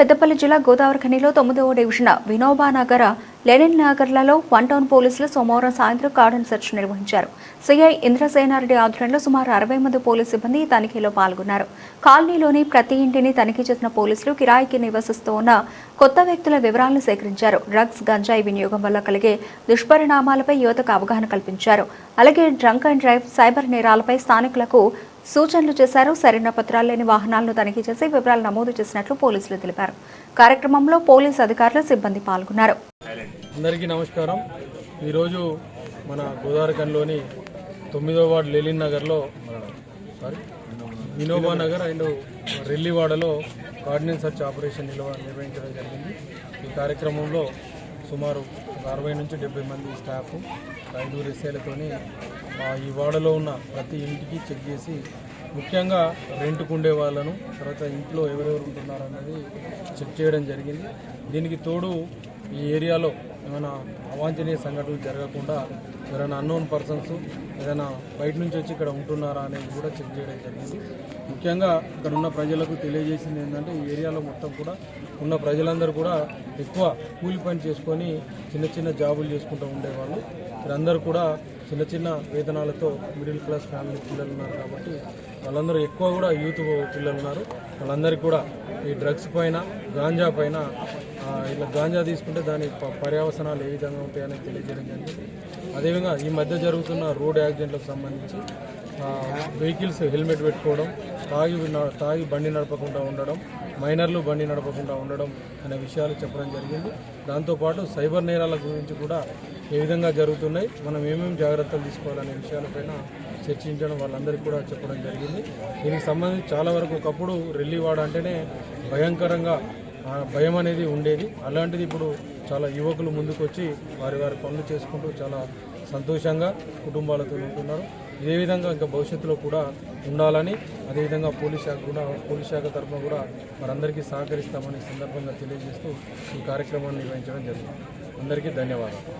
పెద్దపల్లి జిల్లా గోదావరిఖనిలో 9వ డివిజన్ వినోబా నగర్, లెనిన్ నగర్లలో వన్ టౌన్ పోలీసులు సోమవారం సాయంత్రం కార్డన్ సెర్చ్ నిర్వహించారు. సిఐ ఇంద్రసేనారెడ్డి ఆధ్వర్యంలో సుమారు 60 మంది పోలీసు సిబ్బంది తనిఖీలో పాల్గొన్నారు. కాలనీలోని ప్రతి ఇంటిని తనిఖీ చేసిన పోలీసులు కిరాయికి నివసిస్తూ ఉన్న కొత్త వ్యక్తుల వివరాలను సేకరించారు. డ్రగ్స్, గంజాయి వినియోగం వల్ల కలిగే దుష్పరిణామాలపై యువతకు అవగాహన కల్పించారు. అలాగే డ్రంక్ అండ్ డ్రైవ్, సైబర్ నేరాలపై స్థానికులకు సూచనలు చేశారు. సరైన పత్రాలు లేని వాహనాలను తనిఖీ చేసి వివరాలు నమోదు చేసినట్లు పోలీసులు తెలిపారు. కార్యక్రమంలో పోలీసు అధికారులు, సిబ్బంది పాల్గొన్నారు. అందరికీ నమస్కారం. ఈరోజు మన గోదావరిఖనిలోని 9వ వార్డు లెనిన్ నగర్లో వినోబా నగర్ అండ్ రెల్లివాడలో కార్డినెన్స్ సర్చ్ ఆపరేషన్ నిర్వహించడం జరిగింది. ఈ కార్యక్రమంలో సుమారు 60 నుంచి 70 మంది స్టాఫ్, 5 ఎస్ఐలతోని ఈ వాడలో ఉన్న ప్రతి ఇంటికి చెక్ చేసి, ముఖ్యంగా రెంట్కు ఉండే వాళ్ళను, తర్వాత ఇంట్లో ఎవరెవరు ఉంటున్నారు అన్నది చెక్ చేయడం జరిగింది. దీనికి తోడు ఈ ఏరియాలో ఏమైనా అవాంఛనీయ సంఘటనలు జరగకుండా ఎవరైనా అన్నోన్ పర్సన్స్ ఏదైనా బయట నుంచి వచ్చి ఇక్కడ ఉంటున్నారా అనేది కూడా చెక్ చేయడం జరిగింది. ముఖ్యంగా ఇక్కడ ఉన్న ప్రజలకు తెలియజేసింది ఏంటంటే, ఈ ఏరియాలో మొత్తం కూడా ఉన్న ప్రజలందరూ కూడా ఎక్కువ కూలి పని చేసుకొని చిన్న చిన్న జాబులు చేసుకుంటూ ఉండేవాళ్ళు. వీరందరూ కూడా చిన్న చిన్న వేతనాలతో మిడిల్ క్లాస్ ఫ్యామిలీ పిల్లలు ఉన్నారు కాబట్టి వాళ్ళందరూ ఎక్కువ కూడా యూత్ పిల్లలు ఉన్నారు. వాళ్ళందరికీ కూడా ఈ డ్రగ్స్ పైన, గాంజా పైన, ఇలా గాంజా తీసుకుంటే దాని పర్యవసనాలు ఏ విధంగా ఉంటాయని తెలియజేయడం జరిగింది. అదేవిధంగా ఈ మధ్య జరుగుతున్న రోడ్ యాక్సిడెంట్లకు సంబంధించి వెహికల్స్ హెల్మెట్ పెట్టుకోవడం, తాగి బండి నడపకుండా ఉండడం, మైనర్లు బండి నడపకుండా ఉండడం అనే విషయాలు చెప్పడం జరిగింది. దాంతోపాటు సైబర్ నేరాల గురించి కూడా ఏ విధంగా జరుగుతున్నాయి, మనం ఏమేమి జాగ్రత్తలు తీసుకోవాలనే విషయాలపైన చర్చించడం వాళ్ళందరికీ కూడా చెప్పడం జరిగింది. దీనికి సంబంధించి చాలా వరకు ఒకప్పుడు రెల్లివాడ అంటేనే భయంకరంగా భయం అనేది ఉండేది. అలాంటిది ఇప్పుడు చాలా యువకులు ముందుకు వచ్చి వారి పనులు చేసుకుంటూ చాలా సంతోషంగా కుటుంబాలతో ఉంటున్నారు. ఇదే విధంగా ఇంకా భవిష్యత్తులో కూడా ఉండాలని, అదేవిధంగా పోలీస్ శాఖ తరఫున కూడా వారందరికీ సహకరిస్తామని సందర్భంగా తెలియజేస్తూ ఈ కార్యక్రమాన్ని నిర్వహించడం జరిగింది. అందరికీ ధన్యవాదాలు.